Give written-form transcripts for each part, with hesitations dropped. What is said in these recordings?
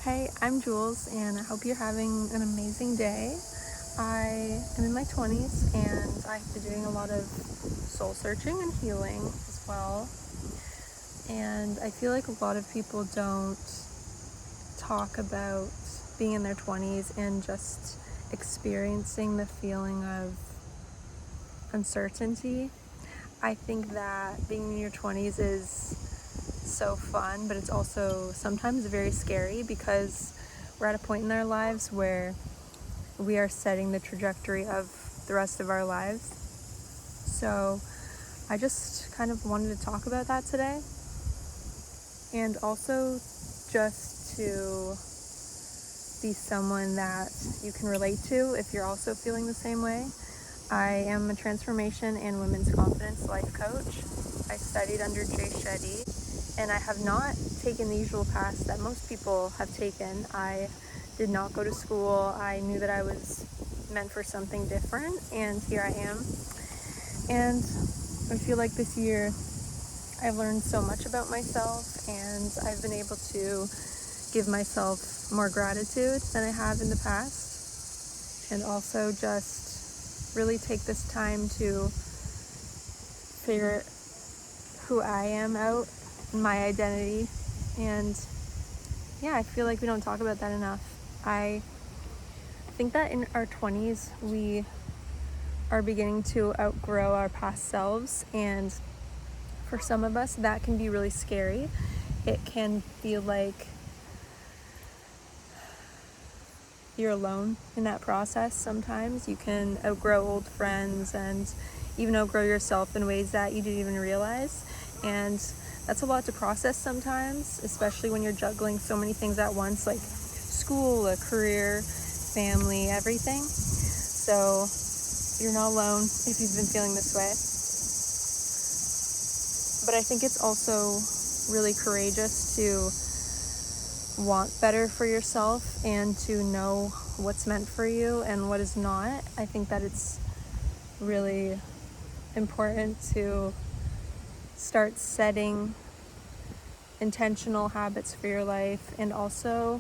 Hey, I'm Jules, and I hope you're having an amazing day. I am in my 20s, and I've been doing a lot of soul searching and healing as well. And I feel like a lot of people don't talk about being in their 20s and just experiencing the feeling of uncertainty. I think that being in your 20s is so fun, but it's also sometimes very scary because we're at a point in our lives where we are setting the trajectory of the rest of our lives. So I just kind of wanted to talk about that today, and also just to be someone that you can relate to if you're also feeling the same way. I am a transformation and women's confidence life coach. I studied under Jay Shetty, and I have not taken the usual path that most people have taken. I did not go to school. I knew that I was meant for something different, and here I am. And I feel like this year I've learned so much about myself, and I've been able to give myself more gratitude than I have in the past, and also just really take this time to figure who I am out, my identity. And yeah, I feel like we don't talk about that enough. I think that in our 20s we are beginning to outgrow our past selves, and for some of us that can be really scary. It can feel like you're alone in that process. Sometimes you can outgrow old friends and even outgrow yourself in ways that you didn't even realize, and that's a lot to process sometimes, especially when you're juggling so many things at once, like school, a career, family, everything. So you're not alone if you've been feeling this way. But I think it's also really courageous to want better for yourself and to know what's meant for you and what is not. I think that it's really important to start setting intentional habits for your life, and also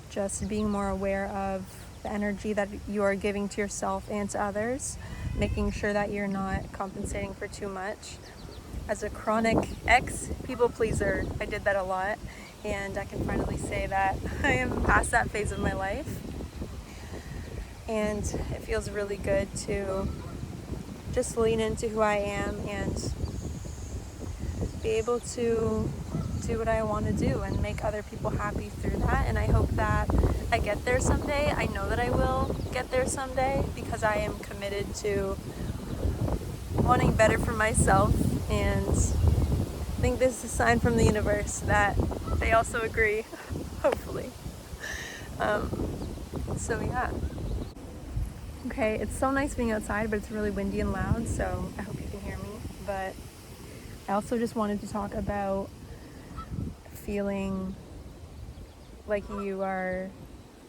just being more aware of the energy that you are giving to yourself and to others, making sure that you're not compensating for too much. As a chronic people pleaser, I did that a lot, and I can finally say that I am past that phase of my life, and it feels really good to just lean into who I am and be able to do what I want to do and make other people happy through that. And I hope that I get there someday. I know that I will get there someday because I am committed to wanting better for myself, and I think this is a sign from the universe that they also agree, hopefully. So yeah. Okay, it's so nice being outside, but it's really windy and loud, so I hope you can hear me. But I also just wanted to talk about feeling like you are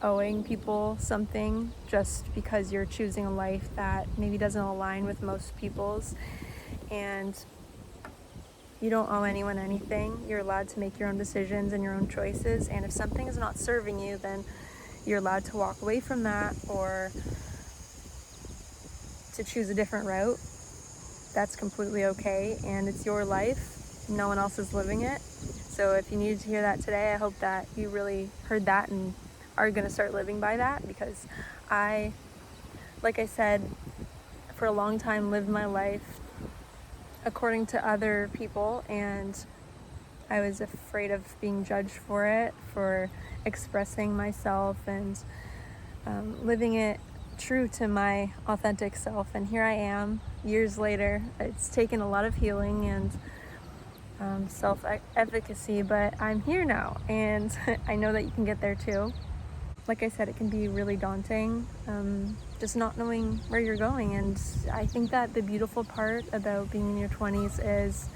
owing people something just because you're choosing a life that maybe doesn't align with most people's, and you don't owe anyone anything. You're allowed to make your own decisions and your own choices, and if something is not serving you, then you're allowed to walk away from that or to choose a different route. That's completely okay, and it's your life. No one else is living it. So if you needed to hear that today, I hope that you really heard that and are going to start living by that, because like I said, for a long time lived my life according to other people, and I was afraid of being judged for it, for expressing myself and living it true to my authentic self. And here I am years later. It's taken a lot of healing and self-efficacy, but I'm here now, and I know that you can get there too. Like I said, it can be really daunting, just not knowing where you're going, and I think that the beautiful part about being in your 20s is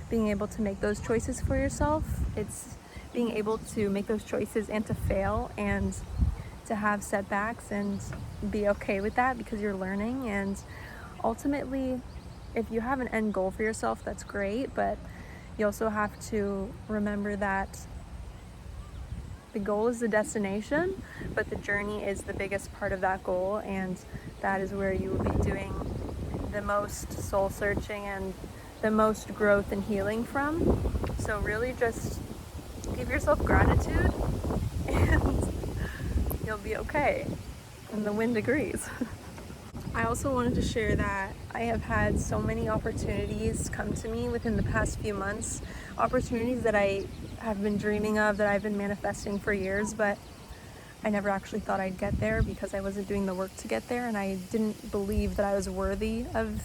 being able to make those choices for yourself. It's being able to make those choices and to fail and to have setbacks and be okay with that, because you're learning. And ultimately, if you have an end goal for yourself, that's great, but you also have to remember that the goal is the destination, but the journey is the biggest part of that goal, and that is where you will be doing the most soul searching and the most growth and healing from. So really just give yourself gratitude and you'll be okay. And the wind agrees. I also wanted to share that I have had so many opportunities come to me within the past few months, opportunities that I have been dreaming of, that I've been manifesting for years, but I never actually thought I'd get there because I wasn't doing the work to get there, and I didn't believe that I was worthy of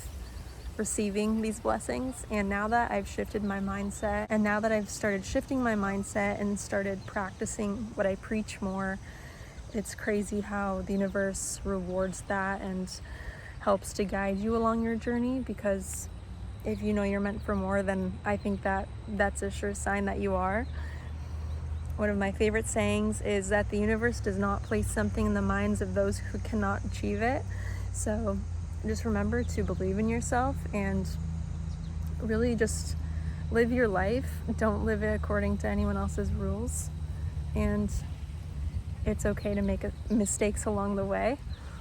receiving these blessings. And now that I've shifted my mindset, and now that I've started shifting my mindset and started practicing what I preach more, it's crazy how the universe rewards that and helps to guide you along your journey, because if you know you're meant for more, then I think that that's a sure sign that you are. One of my favorite sayings is that the universe does not place something in the minds of those who cannot achieve it. So just remember to believe in yourself and really just live your life. Don't live it according to anyone else's rules. And it's okay to make mistakes along the way.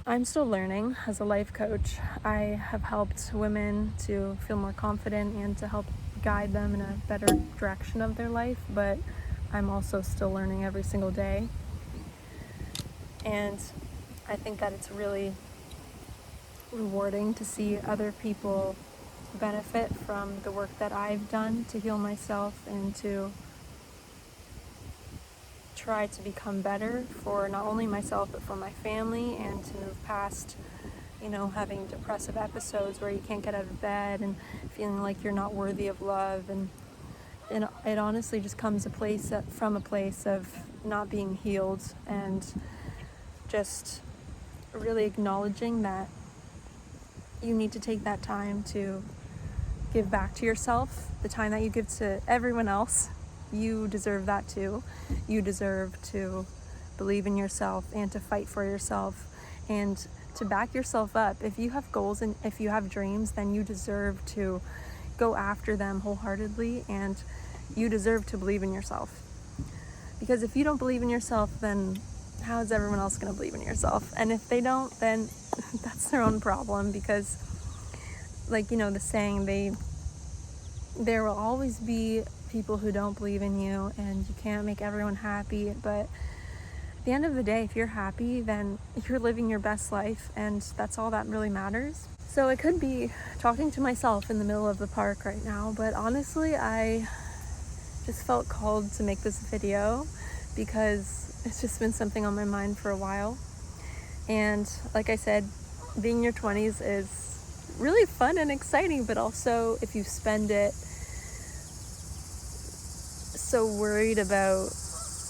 I'm still learning as a life coach. I have helped women to feel more confident and to help guide them in a better direction of their life, but I'm also still learning every single day. And I think that it's really rewarding to see other people benefit from the work that I've done to heal myself and to try to become better for not only myself but for my family, and to move past, having depressive episodes where you can't get out of bed and feeling like you're not worthy of love. And it honestly just comes from a place of not being healed, and just really acknowledging that you need to take that time to give back to yourself, the time that you give to everyone else. You deserve that too. You deserve to believe in yourself and to fight for yourself and to back yourself up. If you have goals and if you have dreams, then you deserve to go after them wholeheartedly, and you deserve to believe in yourself. Because if you don't believe in yourself, then how is everyone else going to believe in yourself? And if they don't, then that's their own problem, because the saying, there will always be people who don't believe in you, and you can't make everyone happy. But at the end of the day, if you're happy, then you're living your best life, and that's all that really matters. So I could be talking to myself in the middle of the park right now, but honestly, I just felt called to make this video because it's just been something on my mind for a while. And like I said, being in your 20s is really fun and exciting, but also if you spend it so worried about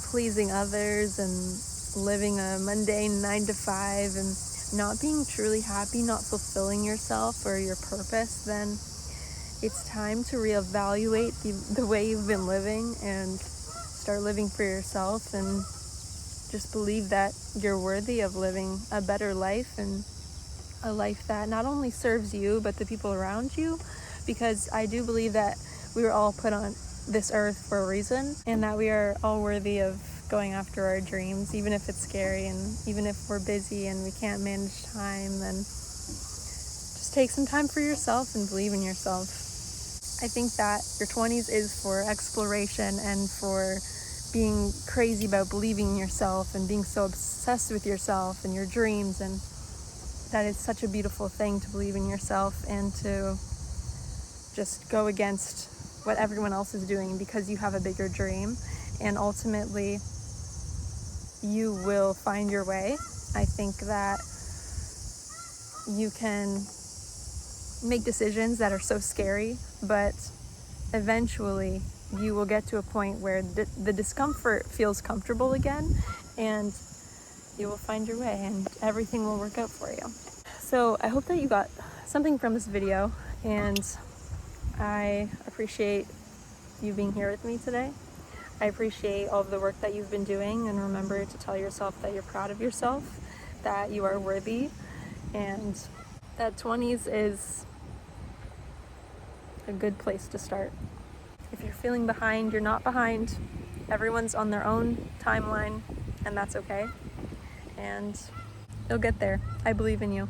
pleasing others and living a mundane 9 to 5 and not being truly happy, not fulfilling yourself or your purpose, then it's time to reevaluate the way you've been living and start living for yourself, and just believe that you're worthy of living a better life, and a life that not only serves you but the people around you, because I do believe that we were all put on this earth for a reason, and that we are all worthy of going after our dreams, even if it's scary and even if we're busy and we can't manage time. Then just take some time for yourself and believe in yourself. I think that your 20s is for exploration and for being crazy about believing in yourself and being so obsessed with yourself and your dreams, and that it's such a beautiful thing to believe in yourself and to just go against what everyone else is doing because you have a bigger dream, and ultimately you will find your way. I think that you can make decisions that are so scary, but eventually you will get to a point where the discomfort feels comfortable again, and you will find your way and everything will work out for you. So I hope that you got something from this video, and I appreciate you being here with me today. I appreciate all of the work that you've been doing, and remember to tell yourself that you're proud of yourself, that you are worthy, and that 20s is a good place to start. If you're feeling behind, you're not behind. Everyone's on their own timeline, and that's okay. And you'll get there. I believe in you.